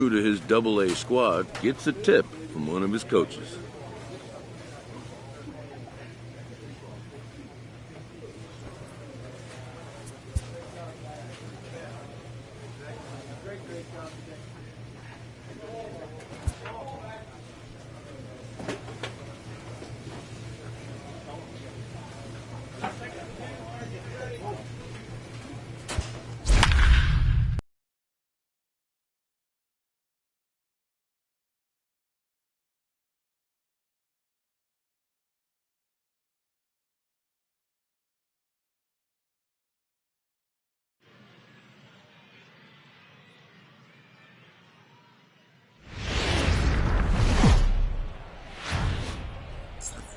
To his Double-A squad gets a tip from one of his coaches.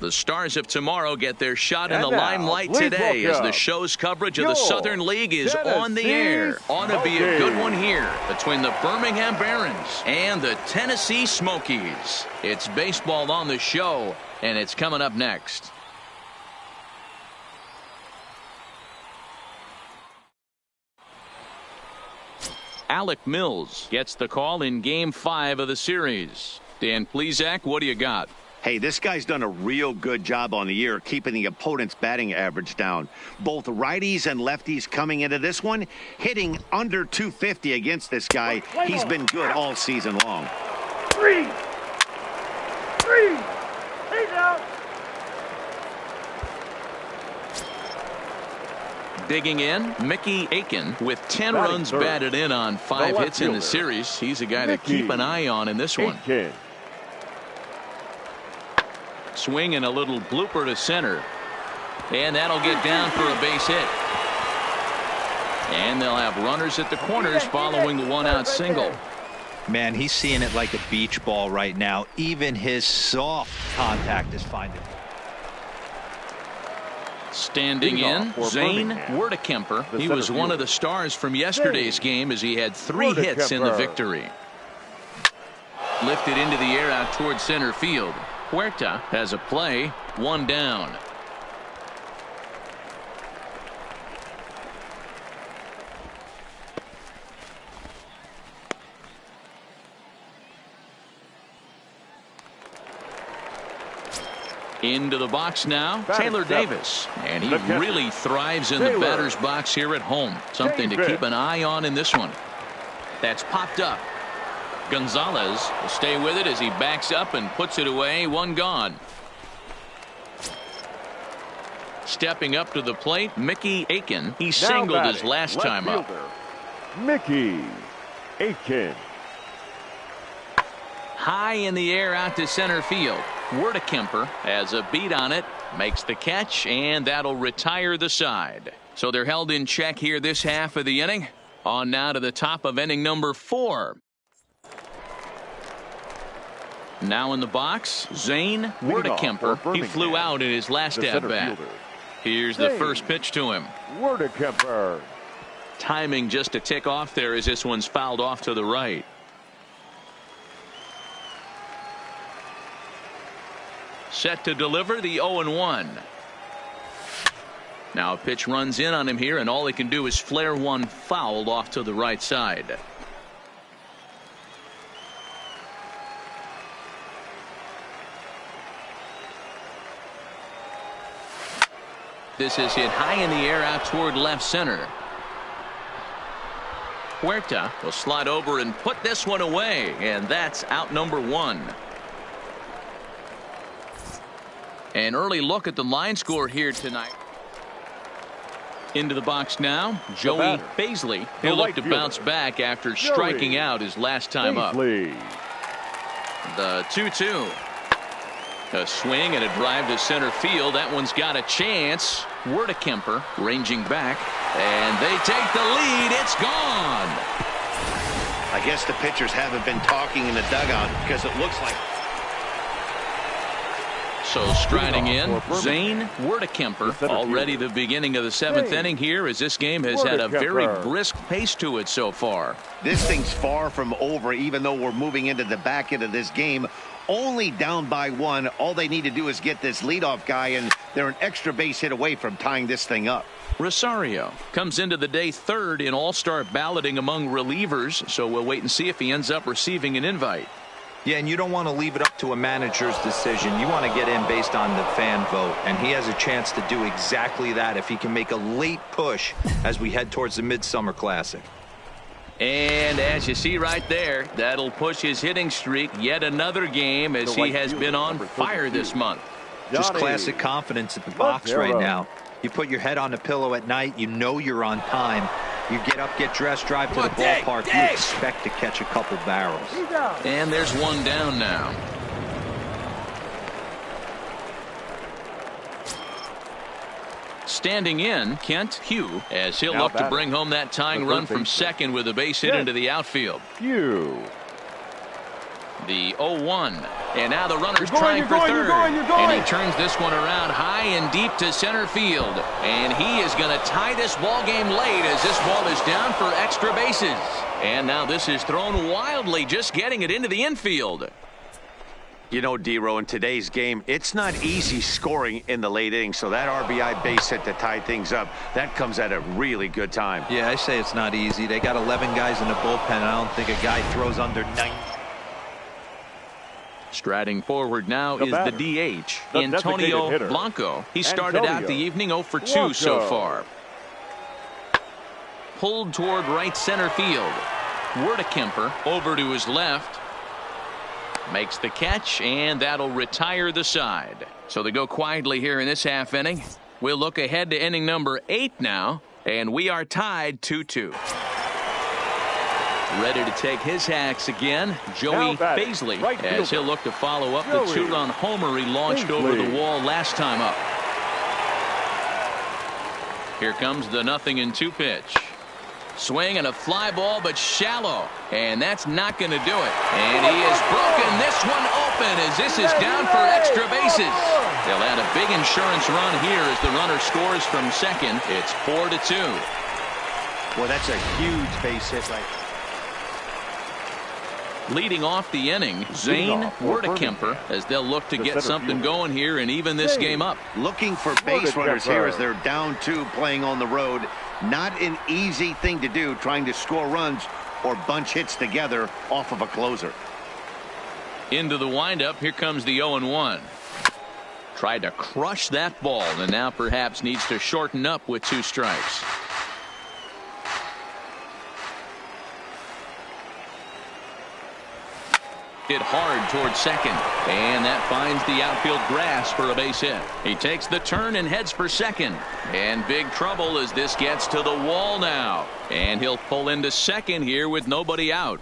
The stars of tomorrow get their shot in the limelight today as the show's coverage of the Southern League is on the air. Ought to be a good one here between the Birmingham Barons and the Tennessee Smokies. It's baseball on the show, and it's coming up next. Alec Mills gets the call in Game 5 of the series. Dan Plesac, what do you got? Hey, this guy's done a real good job on the year keeping the opponent's batting average down. Both righties and lefties coming into this one, hitting under 250 against this guy. He's been good all season long. Three. He's out. Digging in, Mickey Aiken with 10 runs batted in on 5 hits in the series. He's a guy to keep an eye on in this one. Swing and a little blooper to center. And that'll get down for a base hit. And they'll have runners at the corners following the one-out single. Man, he's seeing it like a beach ball right now. Even his soft contact is finding it. Standing in, Zane Werdekemper. He was one of the stars from yesterday's game as he had 3 hits in the victory. Lifted into the air out towards center field. Huerta has a play, 1 down. Into the box now, Taylor Davis. And he really thrives in the batter's box here at home. Something to keep an eye on in this one. That's popped up. Gonzalez will stay with it as he backs up and puts it away. 1 gone. Stepping up to the plate, Mickey Aiken. He singled his last time up. Mickey Aiken. High in the air out to center field. Werdekemper has a beat on it, makes the catch, and that'll retire the side. So they're held in check here this half of the inning. On now to the top of inning number 4. Now in the box, Zane Werdekemper. He flew out in his last at-bat. Here's the first pitch to him. Werdekemper. Timing just a tick off there as this one's fouled off to the right. Set to deliver the 0-1. Now a pitch runs in on him here, and all he can do is flare one foul off to the right side. This is hit high in the air out toward left center. Huerta will slide over and put this one away, and that's out number 1. An early look at the line score here tonight. Into the box now, Joey Baisley. He'll look to bounce back after striking out his last time up. The 2-2. A swing and a drive to center field. That one's got a chance. Werdekemper ranging back, and they take the lead. It's gone. I guess the pitchers haven't been talking in the dugout because it looks like. So striding in, Zane Wertekemper. Already the beginning of the 7th inning here, as this game has had a very brisk pace to it so far. This thing's far from over, even though we're moving into the back end of this game. Only down by 1. All they need to do is get this leadoff guy, and they're an extra base hit away from tying this thing up. Rosario comes into the day 3rd in all-star balloting among relievers, so we'll wait and see if he ends up receiving an invite. Yeah, and you don't want to leave it up to a manager's decision. You want to get in based on the fan vote, and he has a chance to do exactly that if he can make a late push as we head towards the Midsummer Classic. And as you see right there, that'll push his hitting streak yet another game, as he has been on fire this month. Just classic confidence at the box right now. You put your head on the pillow at night, you know you're on time. You get up, get dressed, drive to the ballpark, you expect to catch a couple barrels. And there's one down now. Standing in, Kent Hugh, as he'll look to bring home that tying run from second with a base hit into the outfield. Hugh. The 0-1. And now the runner's trying for third. And he turns this one around high and deep to center field. And he is going to tie this ball game late, as this ball is down for extra bases. And now this is thrown wildly, just getting it into the infield. You know, D-Row, in today's game, it's not easy scoring in the late innings, so that RBI base hit to tie things up, that comes at a really good time. Yeah, I say it's not easy. They got 11 guys in the bullpen. I don't think a guy throws under 90. Striding forward now is the DH, Antonio Blanco. He started out the evening 0 for 2 so far. Pulled toward right center field. Wertekemper over to his left. Makes the catch, and that'll retire the side. So they go quietly here in this half inning. We'll look ahead to inning number 8 now, and we are tied 2-2. Ready to take his hacks again, Joey Baisley, as he'll look to follow up the 2-run homer he launched over the wall last time up. Here comes the 0-2 pitch. Swing and a fly ball, but shallow, and that's not going to do it. And he has broken this one open, as this is down for extra bases. They'll add a big insurance run here as the runner scores from second. It's 4-2. Well, that's a huge base hit right there. Leading off the inning, Zane Wertekemper, as they'll look to get something going here and even this game up. Looking for base runners here as they're down 2 playing on the road. Not an easy thing to do, trying to score runs or bunch hits together off of a closer. Into the windup, here comes the 0-1. Tried to crush that ball, and now perhaps needs to shorten up with 2 strikes. Hit hard towards second, and that finds the outfield grass for a base hit. He takes the turn and heads for second, and big trouble as this gets to the wall now, and he'll pull into second here with nobody out.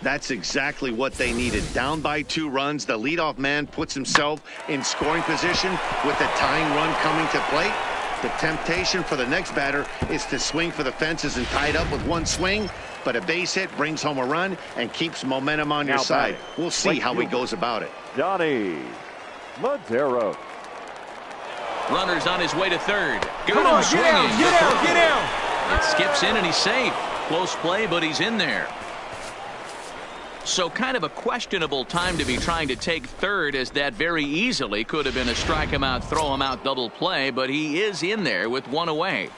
That's exactly what they needed. Down by 2 runs, the leadoff man puts himself in scoring position with the tying run coming to plate. The temptation for the next batter is to swing for the fences and tie it up with 1 swing. But a base hit brings home a run and keeps momentum on your side. We'll see how he goes about it. Johnny Montero. Runner's on his way to third. Got him swinging. Get out. It skips in and he's safe. Close play, but he's in there. So kind of a questionable time to be trying to take third, as that very easily could have been a strike him out, throw him out double play, but he is in there with 1 away.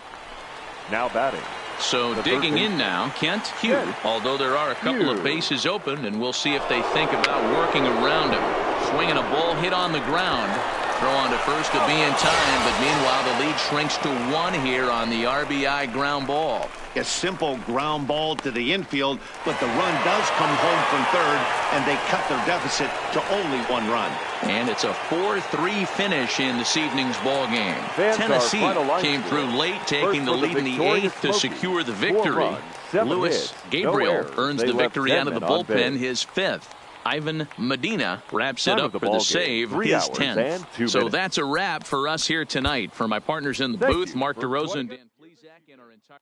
Now batting. So digging in now, Kent Hugh, although there are a couple of bases open, and we'll see if they think about working around him. Swinging a ball hit on the ground. Throw on to first to be in time, but meanwhile the lead shrinks to 1 here on the RBI ground ball. A simple ground ball to the infield, but the run does come home from third, and they cut their deficit to only 1 run. And it's a 4-3 finish in this evening's ball game. Tennessee came through late, taking the lead in the 8th to secure the victory. Luis Gabriel earns the victory out of the bullpen, his 5th. Ivan Medina wraps it up for the save, his 10th. So that's a wrap for us here tonight. For my partners in the booth, Mark DeRosa and Dan Plesac, and our entire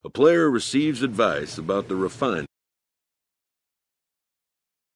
A player receives advice about the refinement